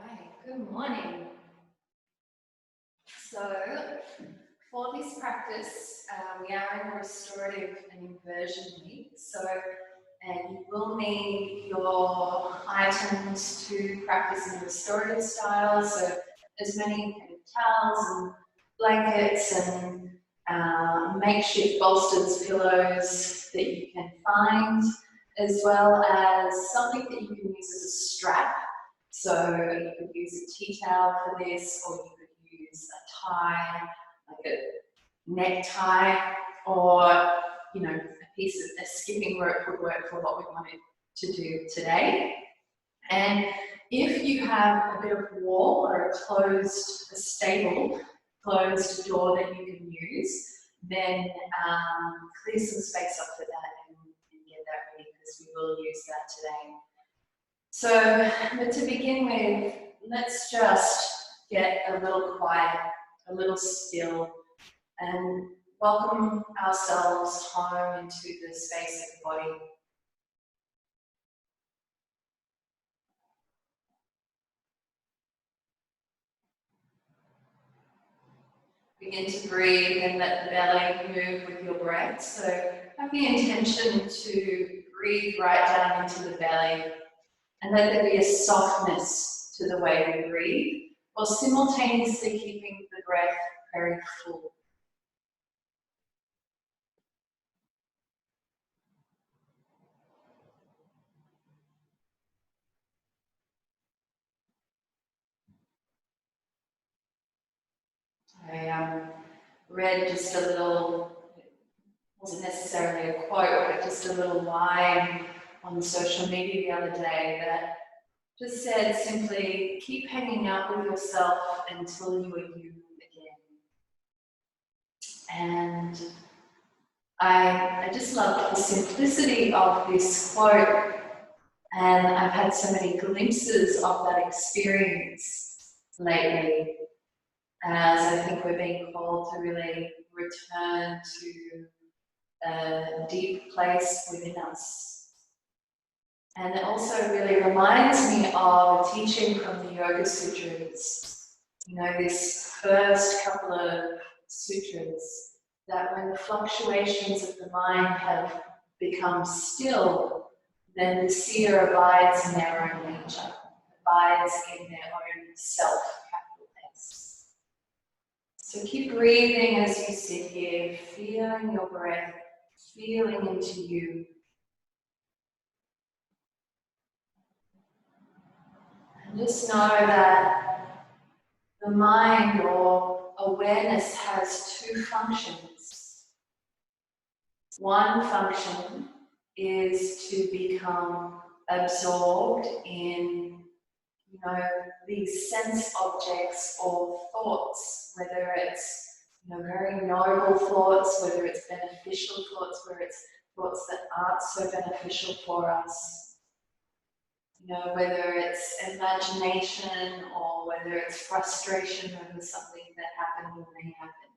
Right, good morning. So, for this practice, we are in a restorative and inversion week. And you will need your items to practice in a restorative style. So, as many kind of towels and blankets and makeshift bolsters, pillows that you can find, as well as something that you can use as a strap. So you could use a tea towel for this, or you could use a tie, like a necktie, or a skipping rope would work for what we wanted to do today. And if you have a bit of wall or a stable closed door that you can use, then clear some space up for that and get that ready, because we will use that today. So, but to begin with, let's just get a little quiet, a little still, and welcome ourselves home into the space of the body. Begin to breathe and let the belly move with your breath. So have the intention to breathe right down into the belly, and let there be a softness to the way we breathe, while simultaneously keeping the breath very full. I read just a little, it wasn't necessarily a quote, but just a little line on social media the other day that just said simply, keep hanging out with yourself until you are you again. And I just loved the simplicity of this quote, and I've had so many glimpses of that experience lately, as I think we're being called to really return to a deep place within us. And it also really reminds me of a teaching from the Yoga Sutras. You know, this first couple of sutras, that when the fluctuations of the mind have become still, then the seer abides in their own nature, abides in their own self, capital S. So keep breathing as you sit here, feeling your breath, feeling into you. And just know that the mind or awareness has two functions. One function is to become absorbed in, these sense objects or thoughts, whether it's, very noble thoughts, whether it's beneficial thoughts, whether it's thoughts that aren't so beneficial for us, whether it's imagination or whether it's frustration over something that happened or may happen.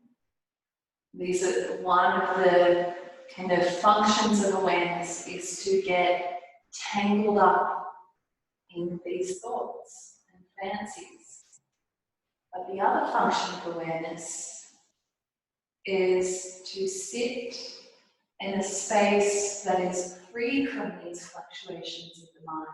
These are one of the kind of functions of awareness, is to get tangled up in these thoughts and fancies. But the other function of awareness is to sit in a space that is free from these fluctuations of the mind,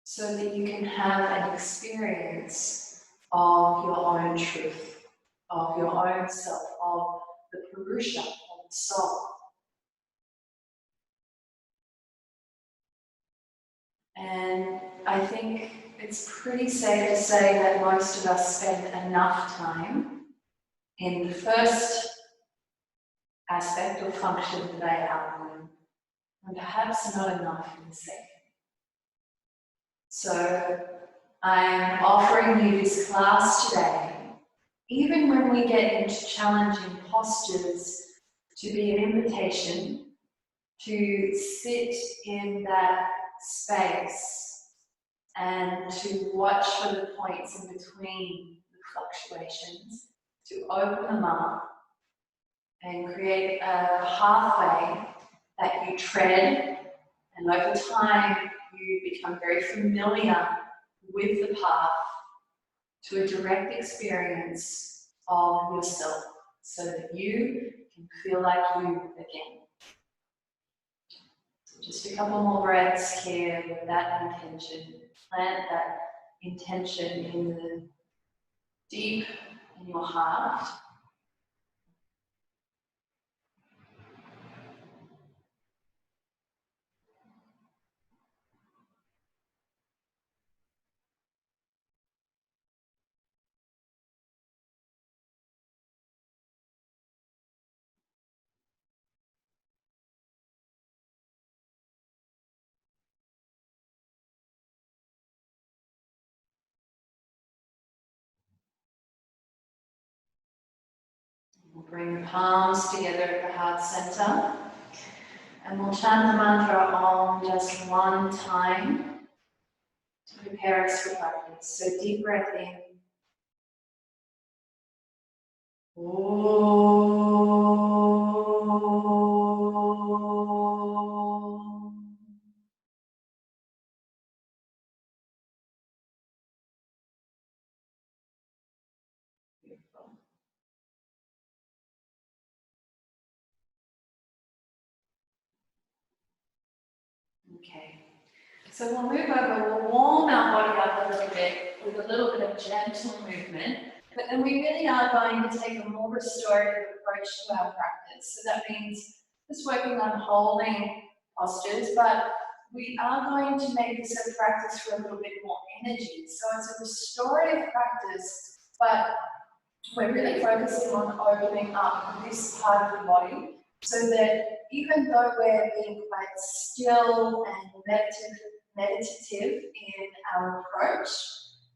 so that you can have an experience of your own truth, of your own self, of the Purusha, of the soul. And I think it's pretty safe to say that most of us spend enough time in the first aspect or function that I outlined, and perhaps not enough in the second. So I'm offering you this class today, even when we get into challenging postures, to be an invitation to sit in that space and to watch for the points in between the fluctuations, to open them up and create a pathway that you tread, and over time you become very familiar with the path to a direct experience of yourself so that you can feel like you again. So just a couple more breaths here with that intention. Plant that intention in the deep in your heart. We'll bring the palms together at the heart center. And we'll chant the mantra Om just one time to prepare us for practice. So deep breath in. Om. Beautiful. Okay. So we'll move over, we'll warm our body up a little bit with a little bit of gentle movement, but then we really are going to take a more restorative approach to our practice. So that means just working on holding postures, but we are going to make this a practice for a little bit more energy. So it's a restorative practice, but we're really focusing on opening up this part of the body so that even though we're being quite still and meditative in our approach,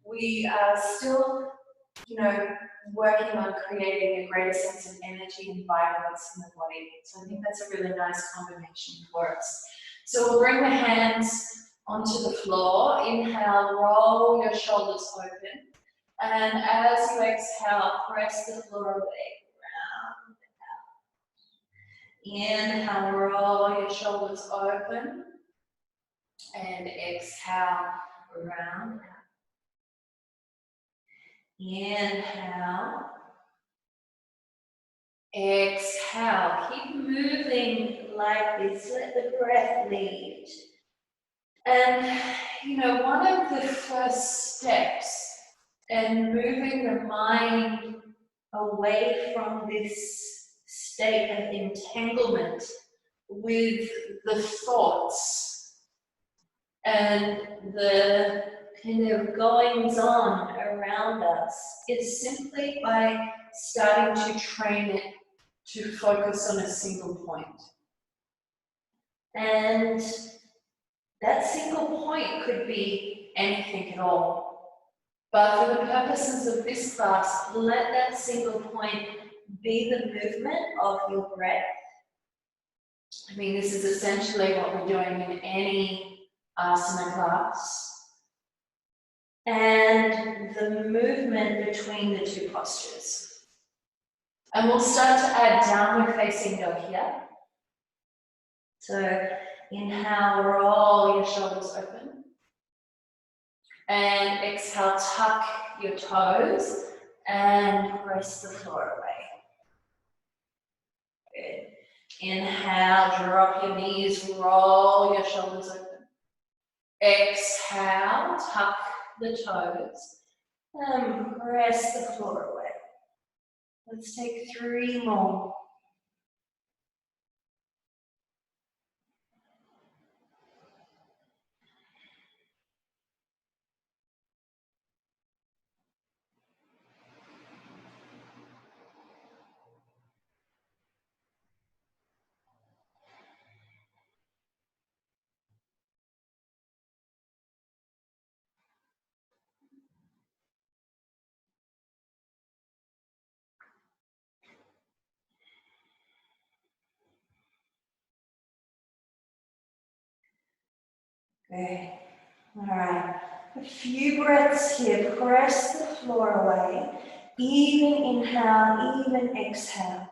we are still, working on creating a greater sense of energy and vibrance in the body. So I think that's a really nice combination for us. So we'll bring the hands onto the floor. Inhale, roll your shoulders open. And as you exhale, press the floor away. Inhale, roll your shoulders open. And exhale, round. Inhale. Exhale. Keep moving like this. Let the breath lead. And, one of the first steps in moving the mind away from this state of entanglement with the thoughts and the kind of goings on around us is simply by starting to train it to focus on a single point. And that single point could be anything at all. But for the purposes of this class, let that single point be the movement of your breath. I mean, this is essentially what we're doing in any asana class. And the movement between the two postures. And we'll start to add downward facing dog here. So inhale, roll your shoulders open. And exhale, tuck your toes and press the floor away. Good. Inhale, drop your knees, roll your shoulders open. Exhale, tuck the toes and press the floor away. Let's take 3 more. Good. All right. A few breaths here. Press the floor away. Even inhale, even exhale.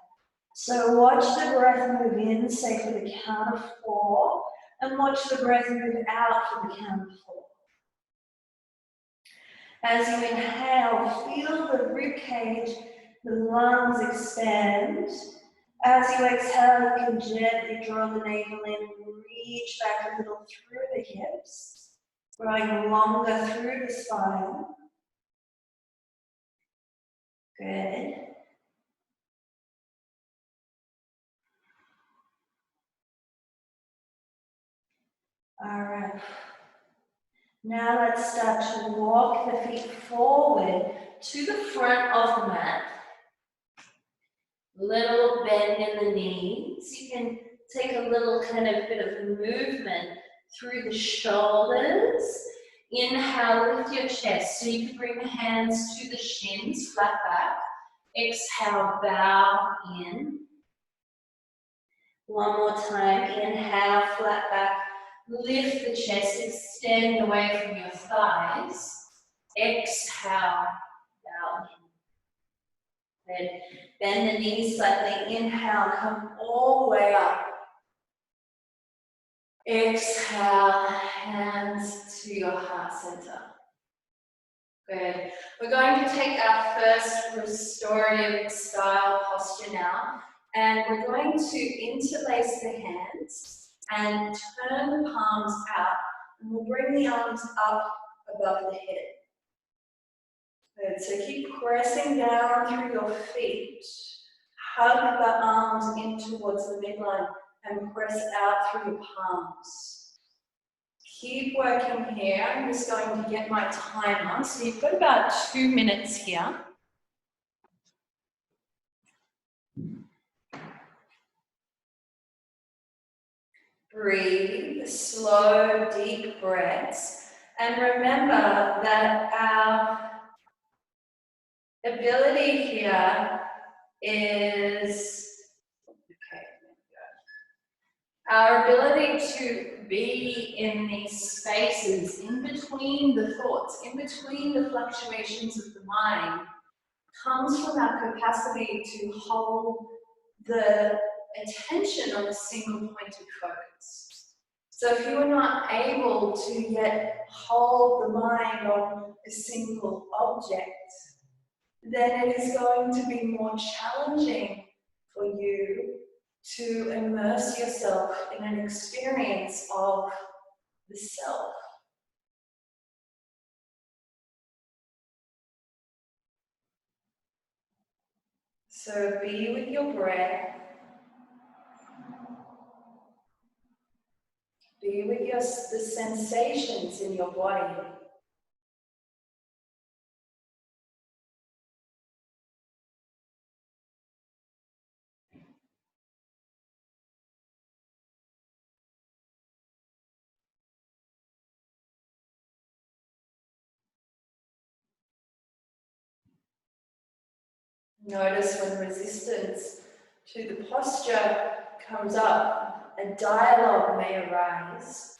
So watch the breath move in, say for the count of 4, and watch the breath move out for the count of 4. As you inhale, feel the rib cage, the lungs expand. As you exhale, you can gently draw the navel in, reach back a little through the hips, growing longer through the spine. Good. All right. Now let's start to walk the feet forward to the front of the mat. Little bend in the knees. You can take a little kind of bit of movement through the shoulders. Inhale, lift your chest. So you can bring the hands to the shins, flat back. Exhale, bow in. One more time. Inhale, flat back. Lift the chest, extend away from your thighs. Exhale, bow in. Good. Bend the knees slightly. Inhale, come all the way up. Exhale, hands to your heart center. Good. We're going to take our first restorative style posture now, and we're going to interlace the hands and turn the palms out, and we'll bring the arms up above the head. Good. So keep pressing down through your feet. Hug the arms in towards the midline and press out through your palms. Keep working here. I'm just going to get my timer. So you've got about 2 minutes here. Breathe slow, deep breaths. And remember that our ability here is, our ability to be in these spaces, in between the thoughts, in between the fluctuations of the mind, comes from our capacity to hold the attention on a single point of focus. So if you are not able to yet hold the mind on a single object, then it is going to be more challenging for you to immerse yourself in an experience of the self. So be with your breath. Be with the sensations in your body. Notice when resistance to the posture comes up, a dialogue may arise.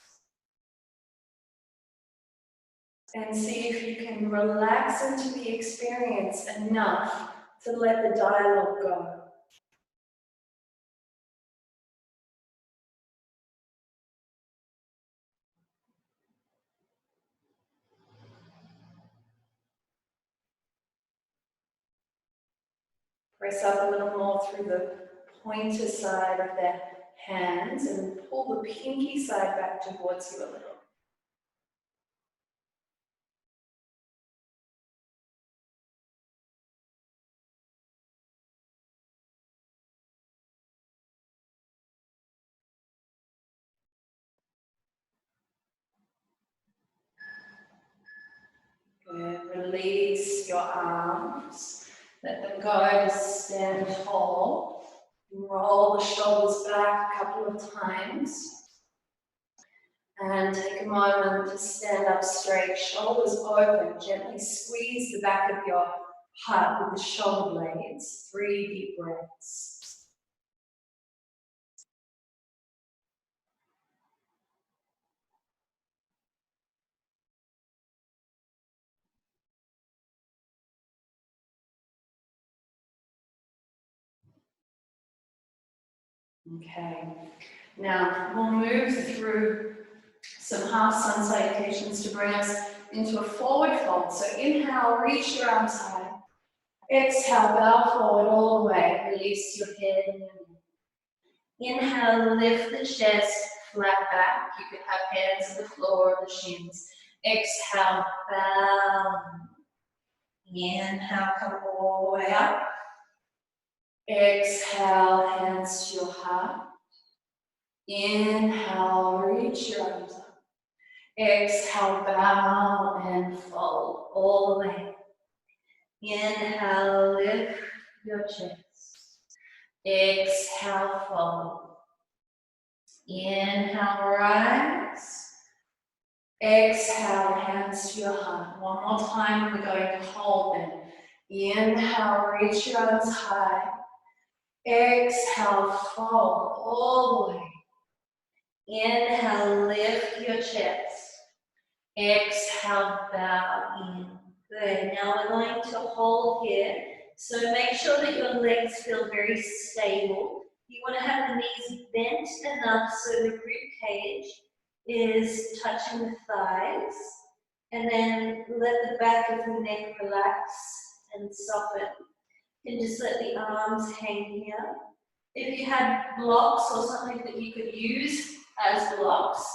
And see if you can relax into the experience enough to let the dialogue go. Press up a little more through the pointer side of the hands and pull the pinky side back towards you a little. Good. Release your arms. Let them go to stand tall. Roll the shoulders back a couple of times. And take a moment to stand up straight, shoulders open. Gently squeeze the back of your heart with the shoulder blades. 3 deep breaths. Okay, now we'll move through some half sun salutations to bring us into a forward fold. So inhale, reach your arms high. Exhale, bow forward all the way. Release your head and your neck. Inhale, lift the chest, flat back. You could have hands on the floor or the shins. Exhale, bow. Inhale, come all the way up. Exhale, hands to your heart. Inhale, reach your arms up. Exhale, bow and fold all the way. Inhale, lift your chest. Exhale, fold. Inhale, rise. Exhale, hands to your heart. One more time, we're going to hold them. Inhale, reach your arms high. Exhale, fold all the way. Inhale, lift your chest. Exhale, bow in. Good. Now we're going to hold here. So make sure that your legs feel very stable. You want to have the knees bent enough so the rib cage is touching the thighs. And then let the back of the neck relax and soften. You can just let the arms hang here. If you had blocks or something that you could use as blocks,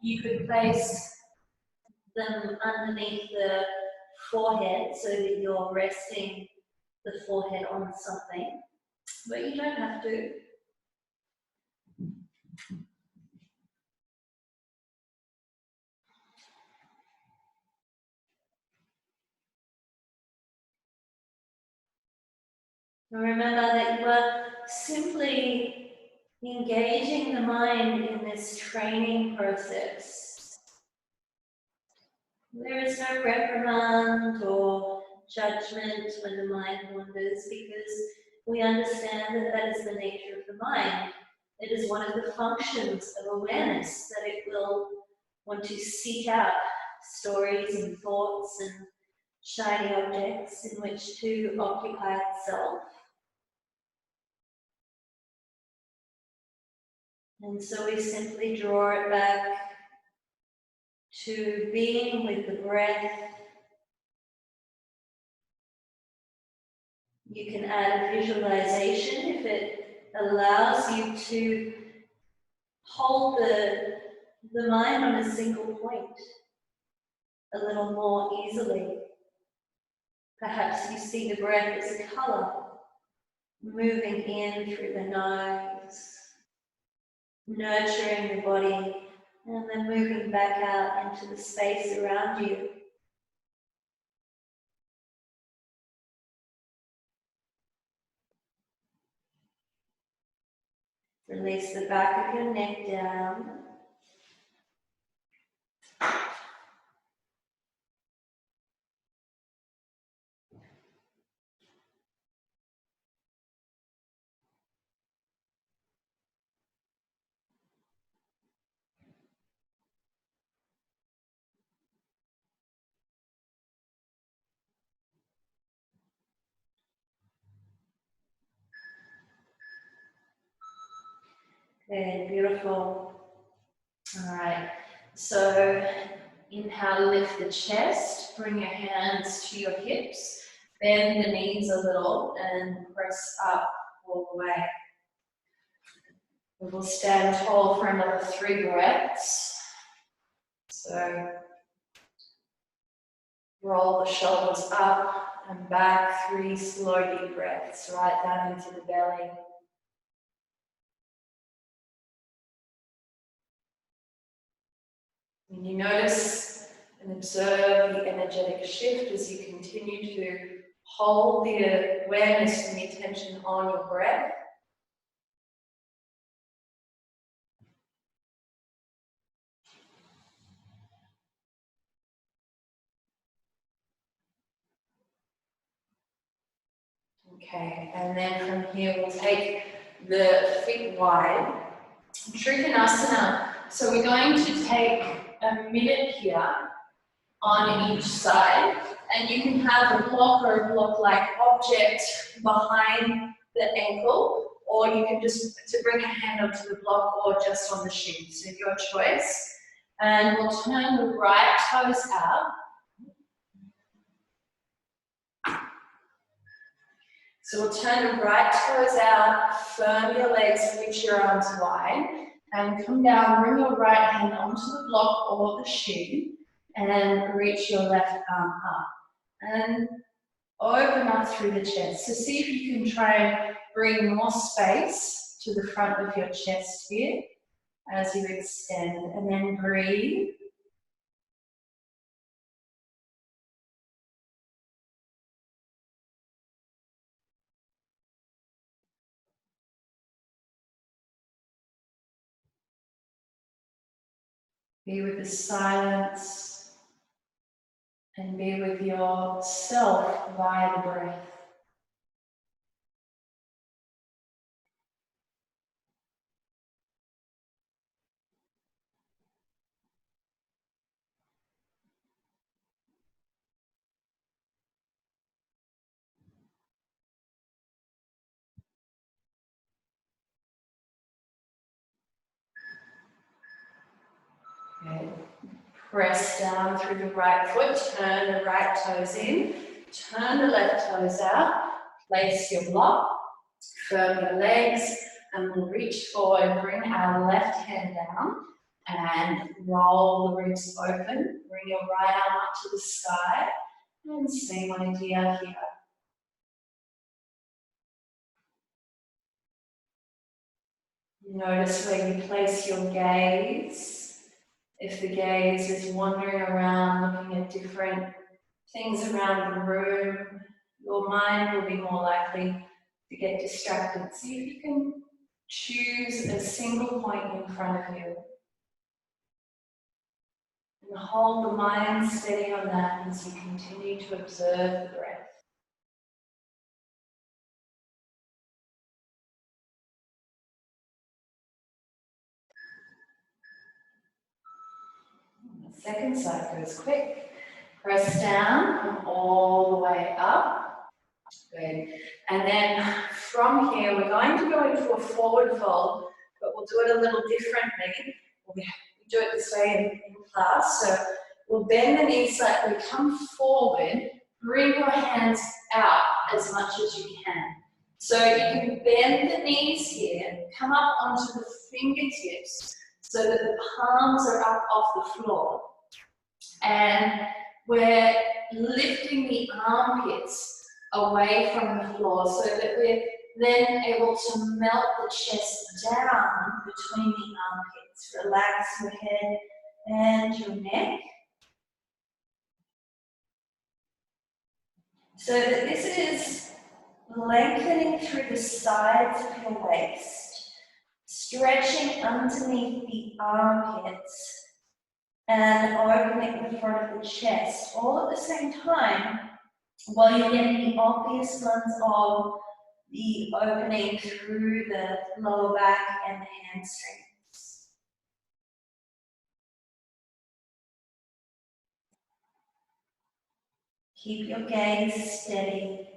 you could place them underneath the forehead so that you're resting the forehead on something, but you don't have to. Remember that you are simply engaging the mind in this training process. There is no reprimand or judgment when the mind wanders, because we understand that that is the nature of the mind. It is one of the functions of awareness, that it will want to seek out stories and thoughts and shiny objects in which to occupy itself. And so we simply draw it back to being with the breath. You can add a visualization if it allows you to hold the mind on a single point a little more easily. Perhaps you see the breath as a color, moving in through the nose, nurturing the body, and then moving back out into the space around you. Release the back of your neck down. Good, beautiful. All right, so inhale, lift the chest, bring your hands to your hips, bend the knees a little and press up all the way. We will stand tall for another 3 breaths. So roll the shoulders up and back, 3 slow deep breaths right down into the belly. When you notice and observe the energetic shift as you continue to hold the awareness and the attention on your breath. Okay, and then from here we'll take the feet wide. Trikonasana. So we're going to take a minute here on each side, and you can have a block or a block-like object behind the ankle, or you can just bring a hand onto the block or just on the shin, so your choice. And we'll turn the right toes out So we'll turn the right toes out, firm your legs, reach your arms wide, and come down, bring your right hand onto the block or the shoe, and reach your left arm up. And open up through the chest. So see if you can try and bring more space to the front of your chest here as you extend, and then breathe. Be with the silence and be with yourself via the breath. Good. Press down through the right foot, turn the right toes in, turn the left toes out, place your block, firm your legs, and we'll reach forward, bring our left hand down, and roll the ribs open, bring your right arm up to the sky, and same idea here. Notice where you place your gaze. If the gaze is wandering around, looking at different things around the room, your mind will be more likely to get distracted. See if you can choose a single point in front of you. And hold the mind steady on that as you continue to observe the breath. The second side goes quick. Press down, come all the way up. Good. And then from here, we're going to go into a forward fold, but we'll do it a little differently. We do it this way in class. So we'll bend the knees slightly, come forward, bring your hands out as much as you can. So you can bend the knees here, come up onto the fingertips so that the palms are up off the floor. And we're lifting the armpits away from the floor so that we're then able to melt the chest down between the armpits. Relax your head and your neck. So that this is lengthening through the sides of your waist, stretching underneath the armpits, and opening the front of the chest, all at the same time, while you're getting the obvious ones of the opening through the lower back and the hamstrings. Keep your gaze steady.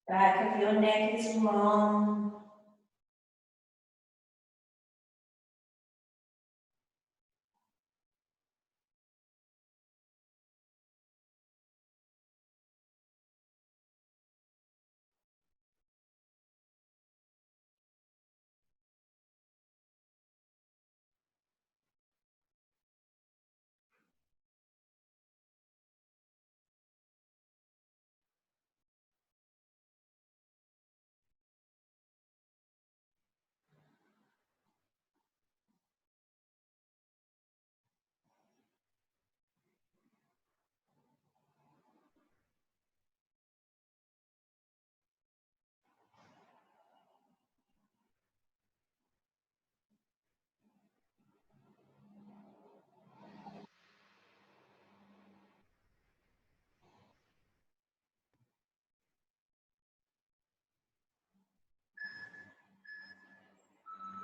Back of your neck is long.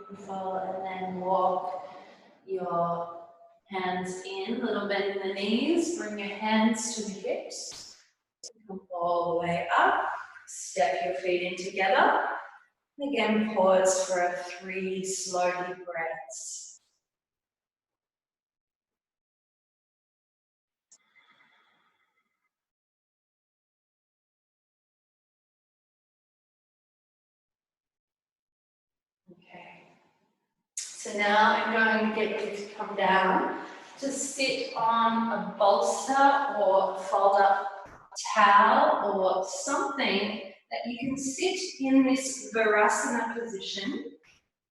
Beautiful, and then walk your hands in, little bend in the knees, bring your hands to the hips, come all the way up, Step your feet in together. Again, pause for 3 slow deep breaths. Okay. So now I'm going to get you to come down to sit on a bolster or fold up towel or something that you can sit in this Virasana position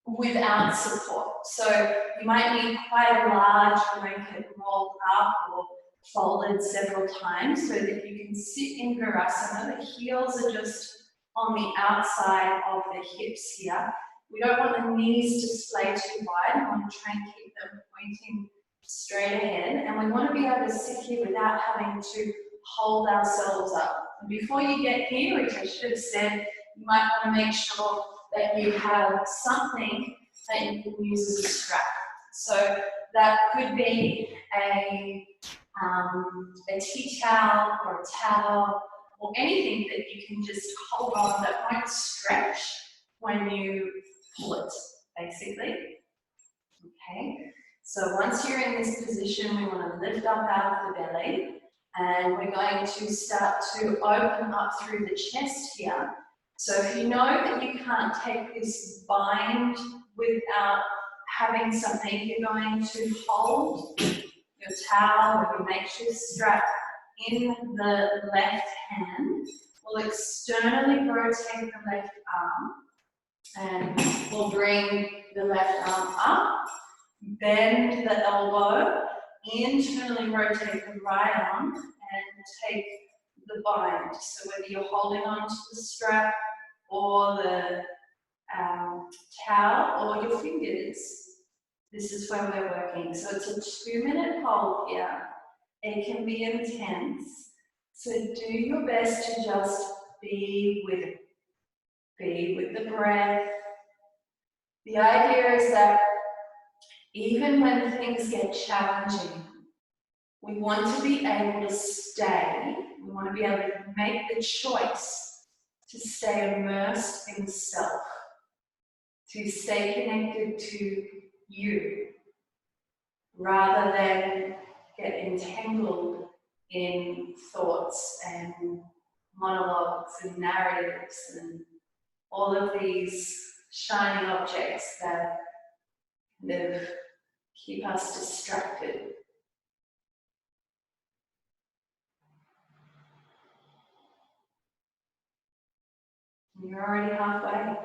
without support. So you might need quite a large blanket rolled up or folded several times so that you can sit in Virasana. The heels are just on the outside of the hips here. We don't want the knees to splay too wide. We want to try and keep them pointing straight ahead. And we want to be able to sit here without having to hold ourselves up. And before you get here, which I should have said, you might want to make sure that you have something that you can use as a strap. So that could be a tea towel or a towel or anything that you can just hold on that won't stretch when you pull it, basically. Okay, so once you're in this position, we want to lift up out of the belly, and we're going to start to open up through the chest here. So if you know that you can't take this bind without having something, you're going to hold your towel or your makeshift strap in the left hand. We'll externally rotate the left arm, and we'll bring the left arm up, bend the elbow, internally rotate the right arm, and take the bind. So whether you're holding on to the strap or the towel or your fingers, this is where we're working. So it's a 2-minute hold here. It can be intense. So do your best to just be with it. Be with the breath. The idea is that even when things get challenging, we want to be able to stay. We want to be able to make the choice to stay immersed in self, to stay connected to you, rather than get entangled in thoughts and monologues and narratives and all of these shiny objects that kind of keep us distracted. You're already halfway.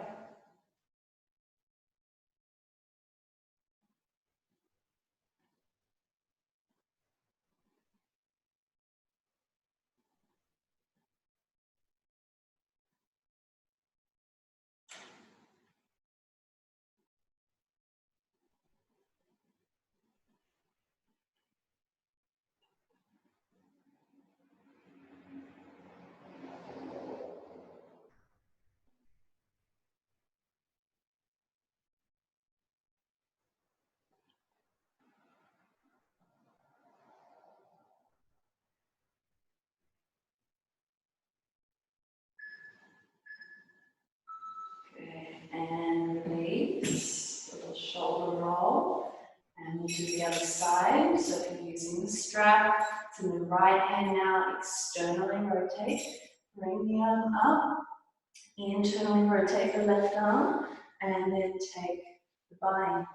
And release, little shoulder roll, and we'll do the other side. So if you're using the strap, it's in the right hand now, externally rotate, bring the arm up, internally rotate the left arm, and then take the bind.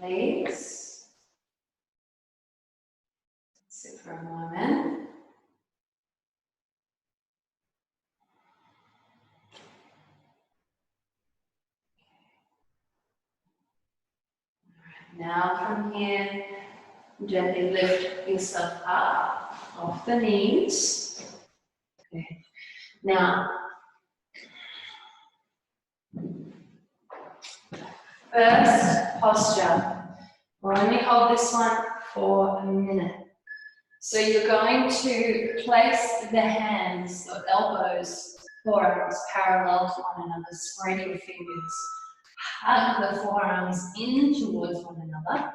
please. Sit for a moment. Now from here, gently lift yourself up off the knees. Okay. Now, first posture. We'll only hold this one for a minute. So you're going to place the hands or elbows, forearms parallel to one another, spread your fingers. Hug the forearms in towards one another.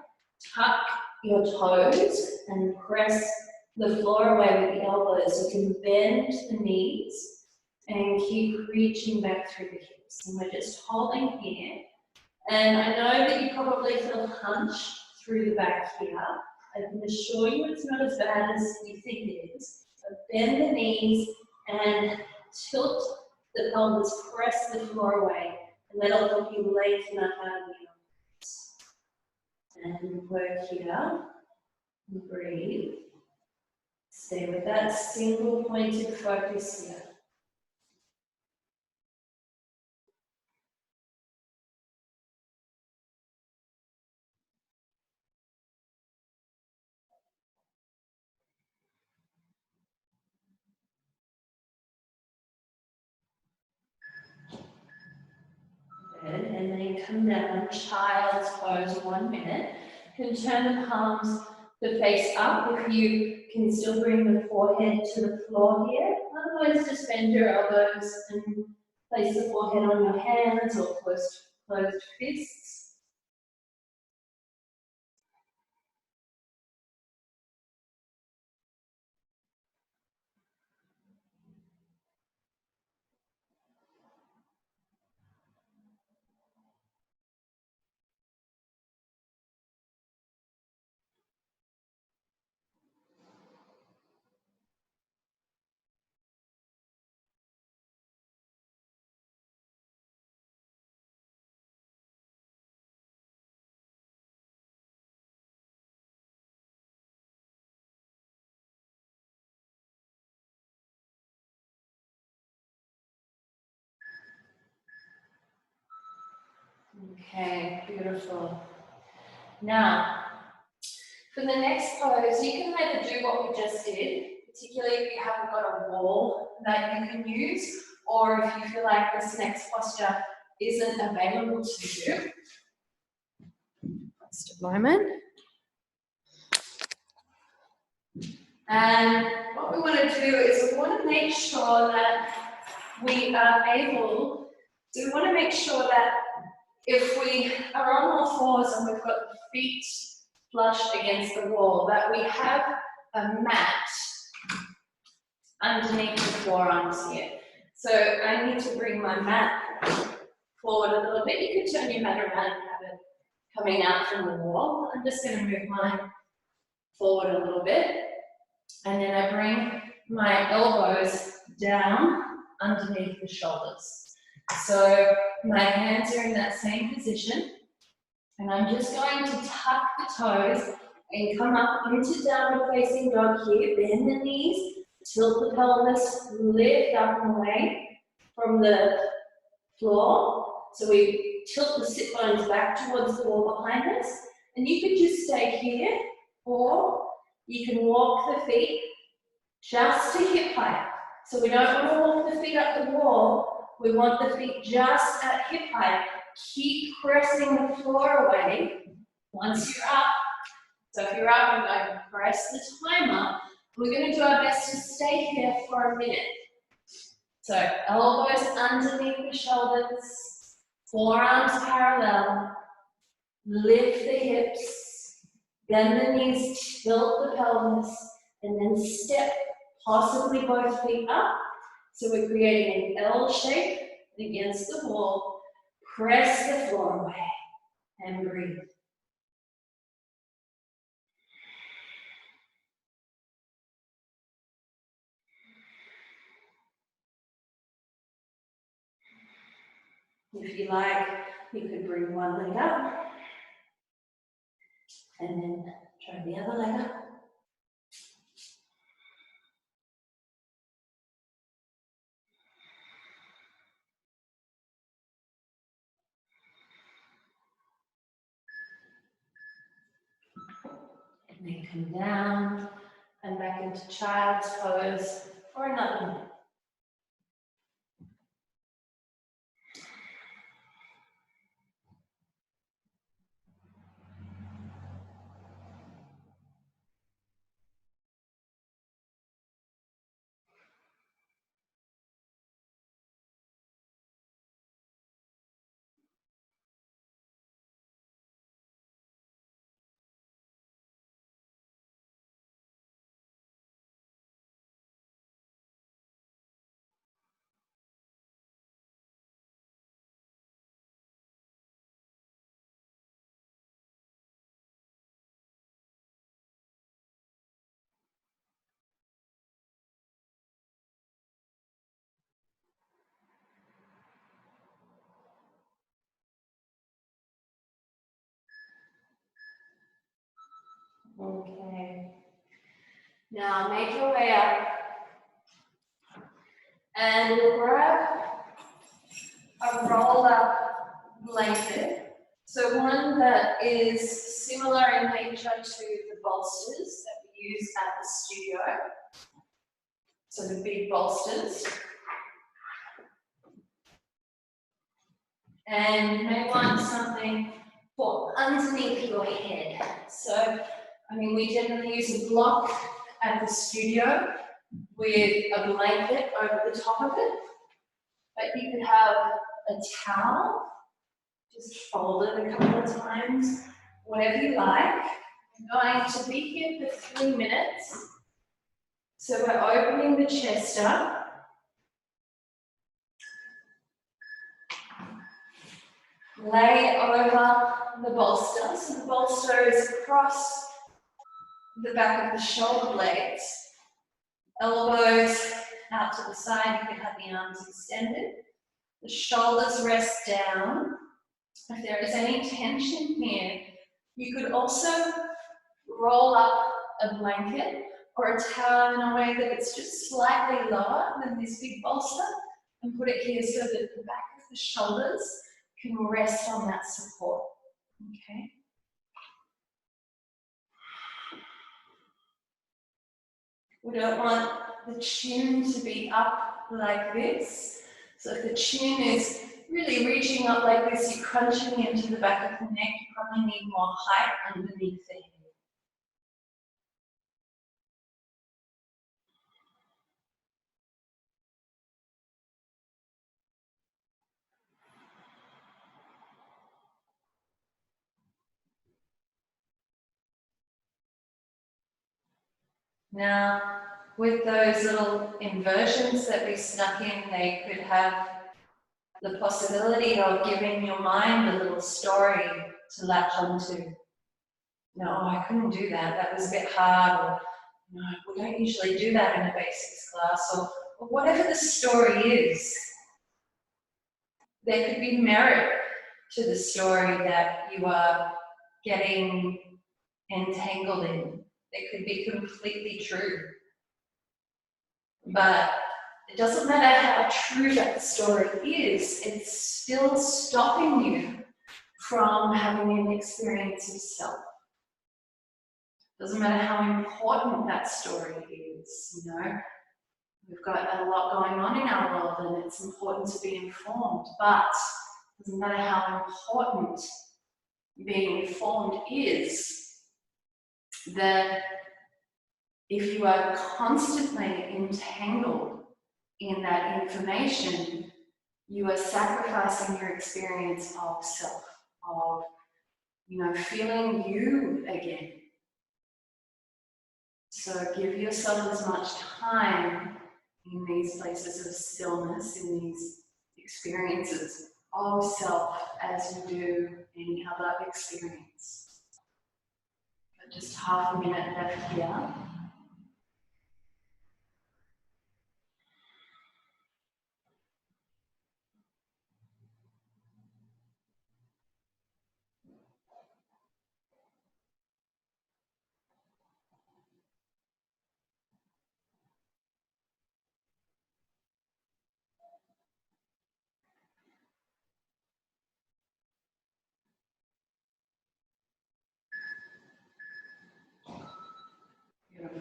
Tuck your toes and press the floor away with the elbows. You can bend the knees and keep reaching back through the hips. And we're just holding here. And I know that you probably feel hunched through the back here. I can assure you it's not as bad as you think it is. But bend the knees and tilt the pelvis, press the floor away, and that'll help you lengthen up out of the arms. And work here, and breathe. Stay with that single pointed focus here. Good. And then come down, child's pose, 1 minute. You can turn the palms to face up if you can still bring the forehead to the floor here. Otherwise, just bend your elbows and place the forehead on your hands or closed fists. Okay, beautiful. Now, for the next pose, you can either do what we just did, particularly if you haven't got a wall that you can use, or if you feel like this next posture isn't available to you. Just a moment. And what we want to do is we want to make sure that we are able, so we want to make sure that if we are on all fours and we've got the feet flush against the wall, that we have a mat underneath the forearms here. So I need to bring my mat forward a little bit. You can turn your mat around and have it coming out from the wall. I'm just going to move mine forward a little bit. And then I bring my elbows down underneath the shoulders. So my hands are in that same position. And I'm just going to tuck the toes and come up into downward facing dog here. Bend the knees, tilt the pelvis, lift up and away from the floor. So we tilt the sit bones back towards the wall behind us. And you could just stay here, or you can walk the feet just to hip height. So we don't want to walk the feet up the wall. We want the feet just at hip height. Keep pressing the floor away once you're up. So if you're up, I'm going to press the timer. We're going to do our best to stay here for a minute. So elbows underneath the shoulders, forearms parallel, lift the hips, bend the knees, tilt the pelvis, and then step possibly both feet up. So we're creating an L shape against the wall. Press the floor away and breathe. If you like, you could bring one leg up And then try the other leg up. And then come down and back into child's pose for another minute. Okay. Now make your way up and grab a rolled up blanket. So one that is similar in nature to the bolsters that we use at the studio. So the big bolsters. And you may want something for underneath your head. So, I mean, we generally use a block at the studio with a blanket over the top of it. But you could have a towel, just fold it a couple of times, whatever you like. I'm going to be here for 3 minutes. So we're opening the chest up. Lay over the bolster. So the bolster is across the back of the shoulder blades. Elbows out to the side. You can have the arms extended. The shoulders rest down. If there is any tension here, you could also roll up a blanket or a towel in a way that it's just slightly lower than this big bolster and put it here so that the back of the shoulders can rest on that support. Okay. We don't want the chin to be up like this. So if the chin is really reaching up like this, you're crunching into the back of the neck, you probably need more height underneath the head. Now, with those little inversions that we snuck in, they could have the possibility of giving your mind a little story to latch onto. No, I couldn't do that. That was a bit hard. Or, no, we don't usually do that in a basics class. Or whatever the story is, there could be merit to the story that you are getting entangled in. It could be completely true. But it doesn't matter how true that story is, it's still stopping you from having an experience of self. Doesn't matter how important that story is, you know. We've got a lot going on in our world and it's important to be informed, but it doesn't matter how important being informed is, that if you are constantly entangled in that information, you are sacrificing your experience of self, of, you know, feeling you again. So give yourself as much time in these places of stillness, in these experiences of self as you do any other experience. But just half a minute left here.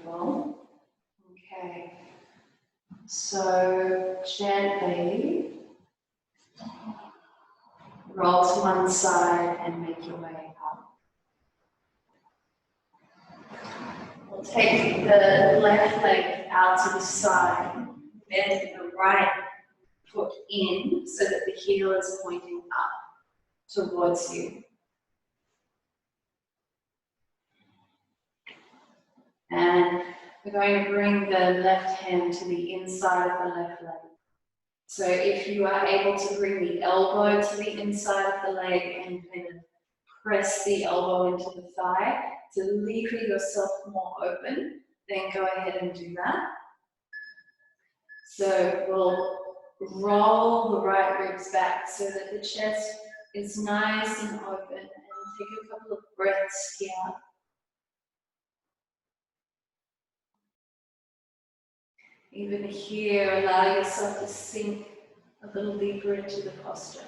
Wonderful. Okay. So gently roll to one side and make your way up. We'll take the left leg out to the side, bend the right foot in so that the heel is pointing up towards you. And we're going to bring the left hand to the inside of the left leg. So if you are able to bring the elbow to the inside of the leg and kind of press the elbow into the thigh to leave yourself more open, then go ahead and do that. So we'll roll the right ribs back so that the chest is nice and open, and take a couple of breaths here. Even here, allow yourself to sink a little deeper into the posture.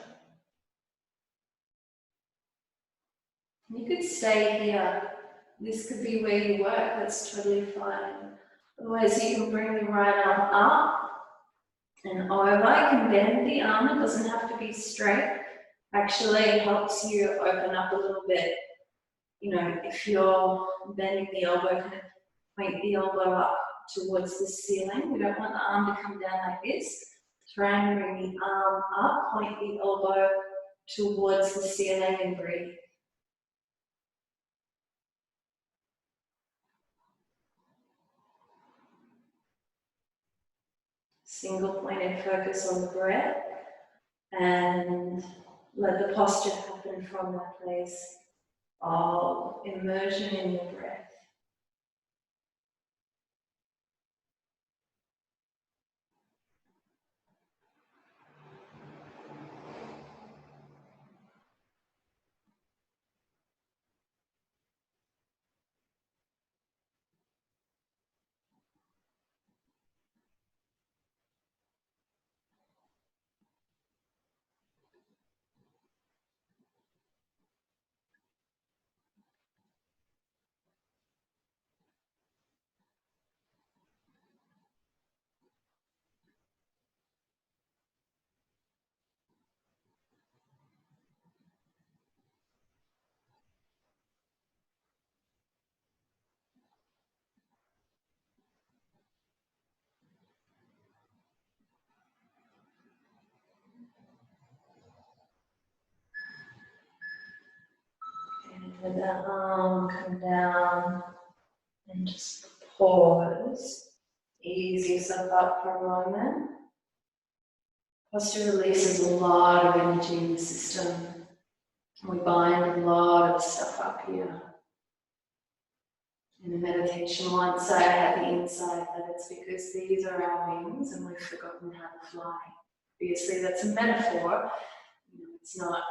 You could stay here. This could be where you work, that's totally fine. Otherwise, you can bring the right arm up and over. You can bend the arm, it doesn't have to be straight. Actually, it helps you open up a little bit. You know, if you're bending the elbow, kind of point the elbow up towards the ceiling. We don't want the arm to come down like this. Try and bring the arm up, point the elbow towards the ceiling and breathe. Single pointed focus on the breath and let the posture happen from that place of immersion in your breath. Let that arm come down and just pause. Ease yourself up for a moment. Posture releases a lot of energy in the system. We bind a lot of stuff up here. In the meditation once I had the insight that it's because these are our wings and we've forgotten how to fly. Obviously that's a metaphor. You know, it's not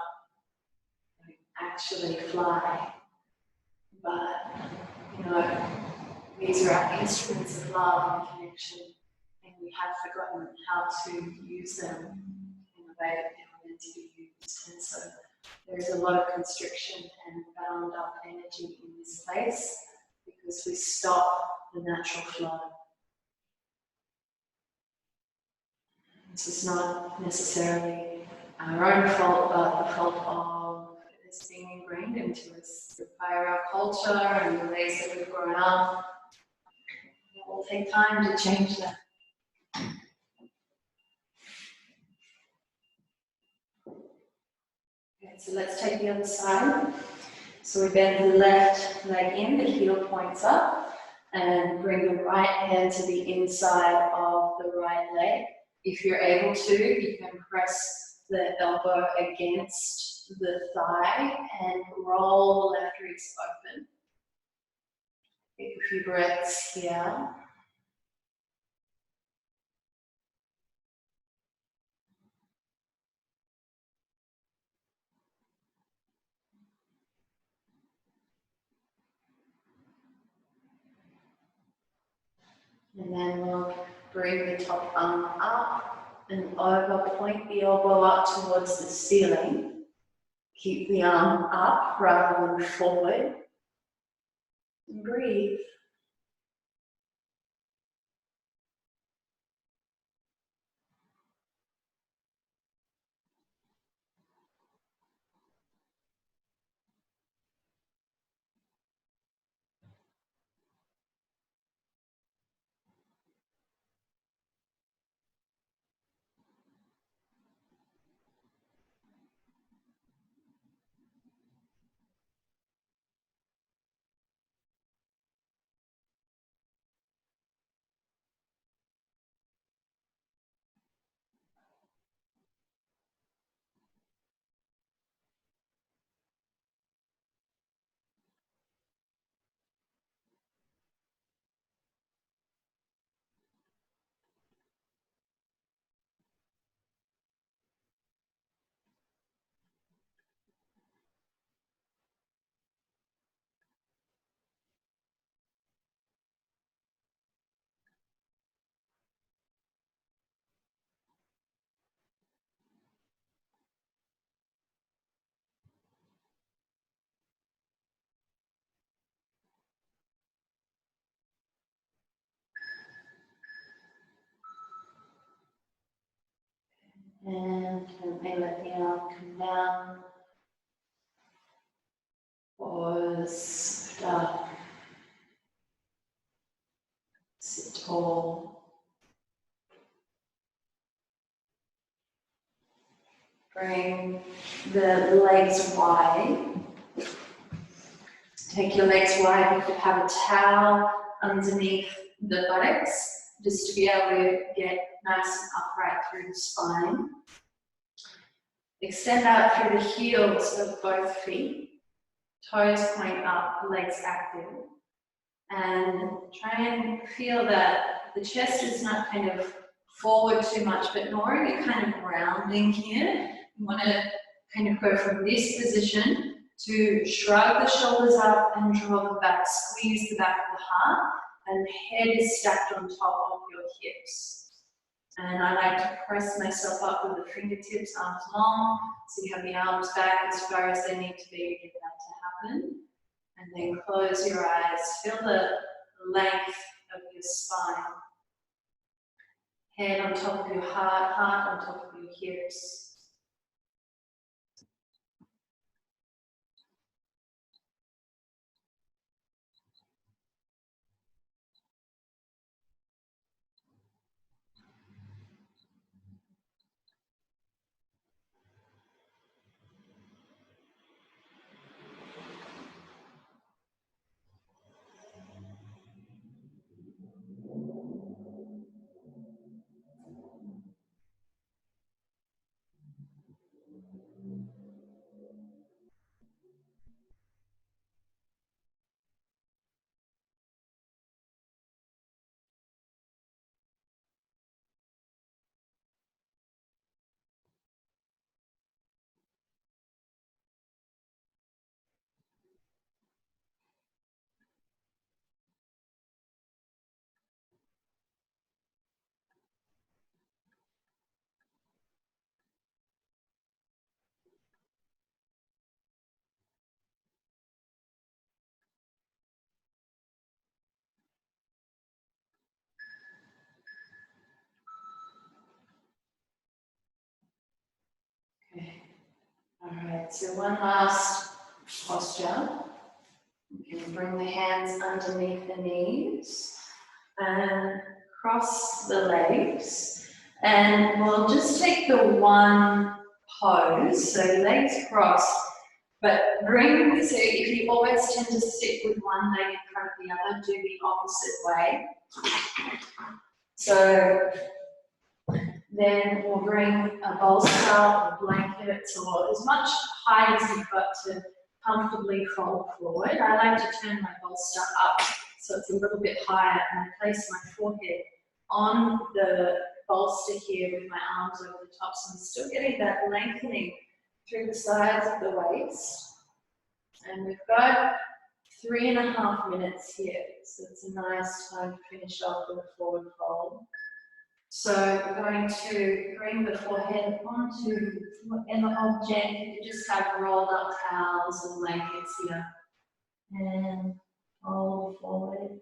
actually fly. But, you know, these are our instruments of love and connection, and we have forgotten how to use them in the way that they were meant to be used. And so there's a lot of constriction and bound up energy in this place because we stop the natural flow. This is not necessarily our own fault, but the fault of it's being ingrained into us by our culture and the ways that we've grown up. It will take time to change that. Okay, so let's take the other side. So we bend the left leg in, the heel points up, and bring the right hand to the inside of the right leg. If you're able to, you can press the elbow against the thigh and roll the left ribs open. Take a few breaths here. And then we'll bring the top arm up and over, point the elbow up towards the ceiling. Keep the arm up rather than forward. And breathe. And gently let the arm come down. Pause, lift up, sit tall. Bring the legs wide. Take your legs wide. You could have a towel underneath the buttocks just to be able to get nice and upright through the spine. Extend out through the heels of both feet. Toes point up, legs active. And try and feel that the chest is not kind of forward too much, but nor are you kind of rounding here. You want to kind of go from this position to shrug the shoulders up and draw the back, squeeze the back of the heart, and the head is stacked on top of your hips. And I like to press myself up with the fingertips, arms long, so you have the arms back as far as they need to be to get that to happen. And then close your eyes, feel the length of your spine. Head on top of your heart, heart on top of your hips. Okay. All right, so one last posture. You can bring the hands underneath the knees and cross the legs. And we'll just take the one pose, so legs crossed, but bring, so if you always tend to sit with one leg in front of the other, do the opposite way. So then we'll bring a bolster or blankets or as much height as you've got to comfortably fold forward. I like to turn my bolster up so it's a little bit higher, and I place my forehead on the bolster here with my arms over the top, so I'm still getting that lengthening through the sides of the waist. And we've got 3.5 minutes here, so it's a nice time to finish off with a forward fold. So we're going to bring the forehead onto whatever object. You can just have rolled up towels and blankets here. And fold forward.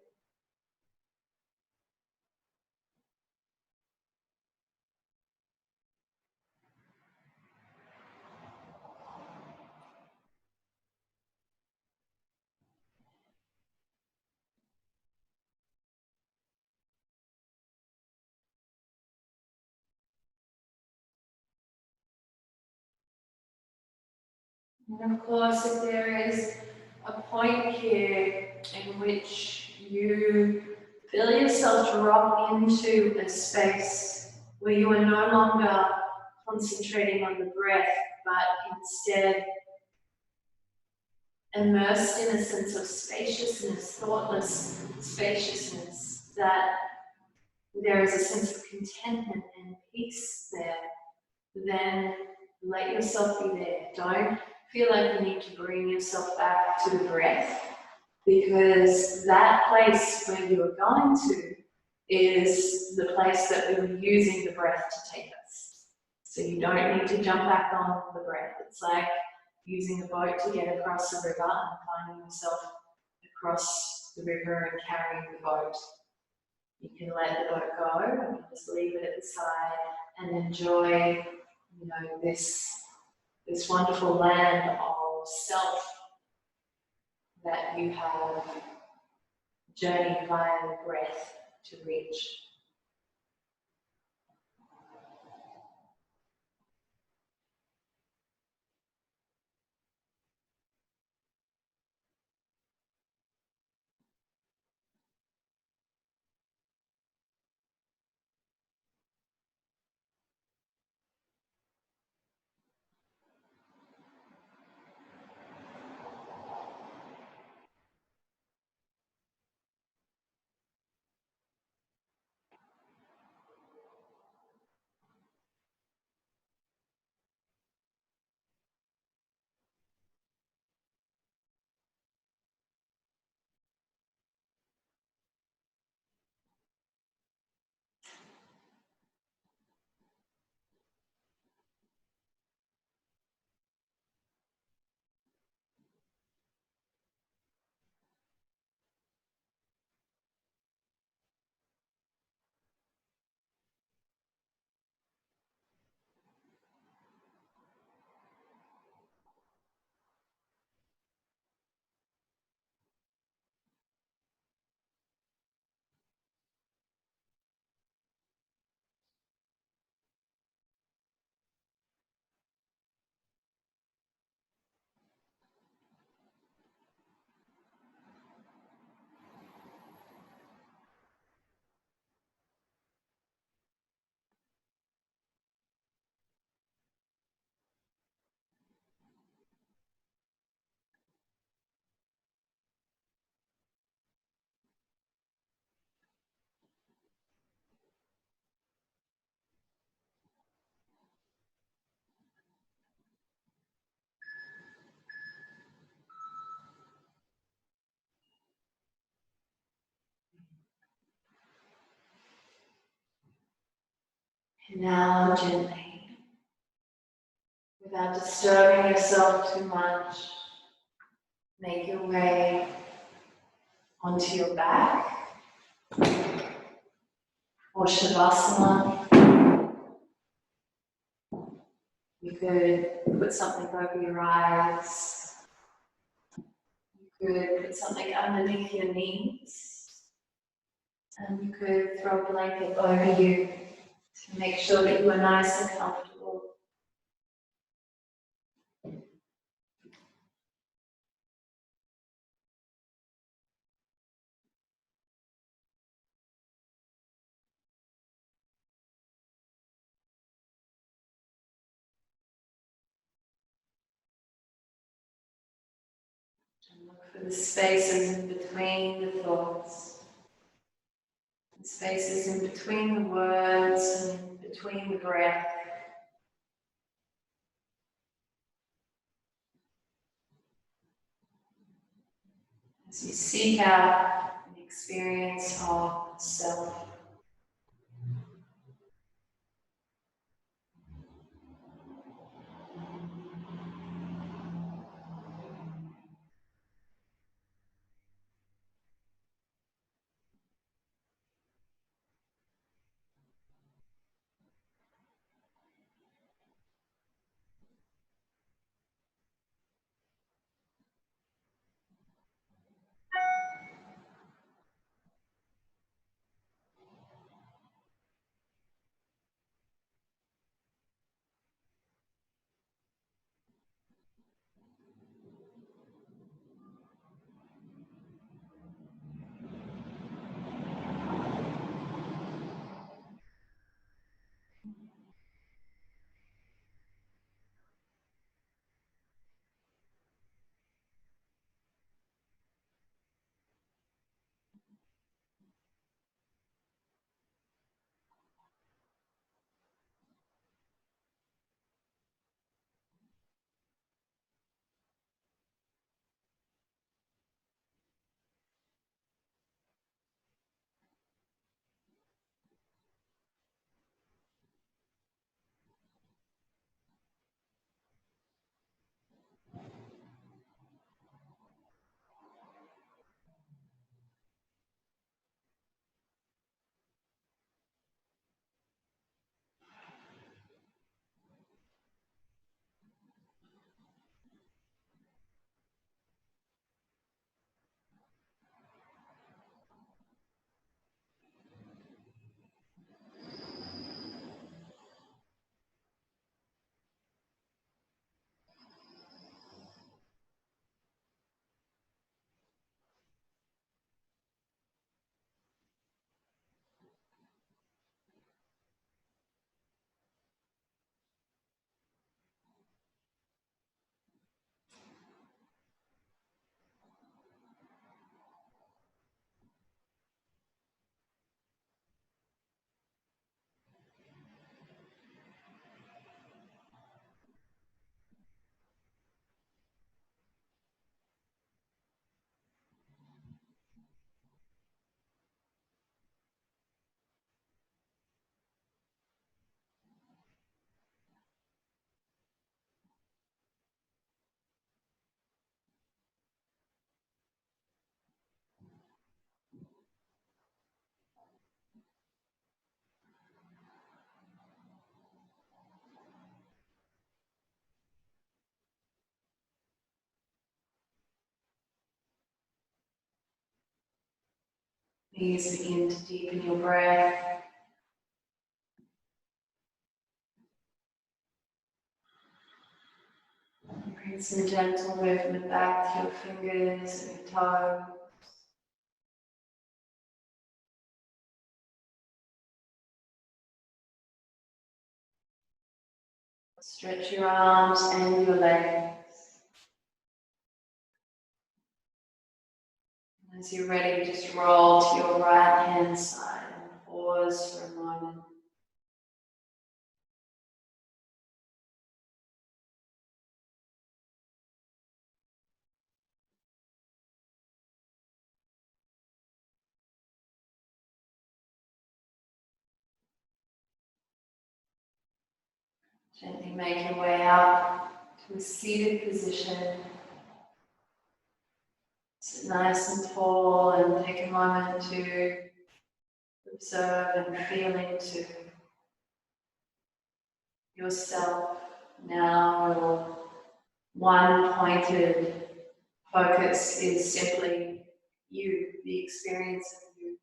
And of course, if there is a point here in which you feel yourself drop into a space where you are no longer concentrating on the breath, but instead immersed in a sense of spaciousness, thoughtless spaciousness, that there is a sense of contentment and peace there, then let yourself be there. Don't feel like you need to bring yourself back to the breath, because that place where you are going to is the place that we were using the breath to take us. So you don't need to jump back on the breath. It's like using a boat to get across the river and finding yourself across the river and carrying the boat. You can let the boat go, and just leave it at the side and enjoy you know, this wonderful land of self that you have journeyed via the breath to reach. And now gently, without disturbing yourself too much, make your way onto your back or Shavasana. You could put something over your eyes. You could put something underneath your knees. And you could throw a blanket over you to make sure that you are nice and comfortable. And look for the spaces in between the thoughts. The spaces in between the words and in between the breath. As you seek out an experience of self. Please begin to deepen your breath. Bring some gentle movement back to your fingers and your toes. Stretch your arms and your legs. As you're ready, just roll to your right hand side and pause for a moment. Gently make your way out to a seated position. Sit nice and tall and take a moment to observe and feel into yourself now. Your one pointed focus is simply you, the experience of you.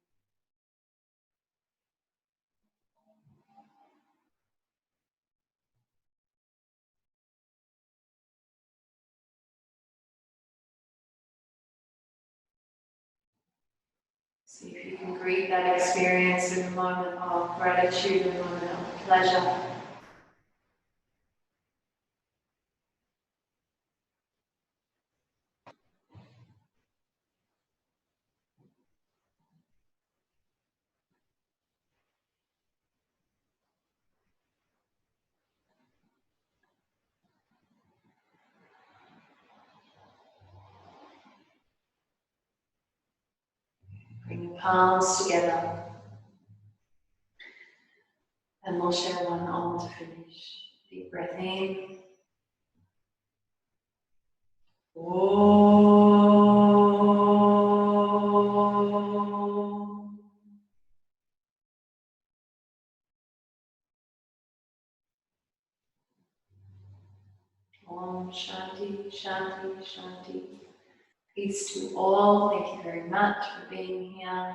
See if you can greet that experience with a moment of gratitude, a moment of pleasure. Bring your palms together. And we'll share one Om to finish. Deep breath in. Om. Om Shanti, Shanti, Shanti. Peace to all. Thank you very much for being here.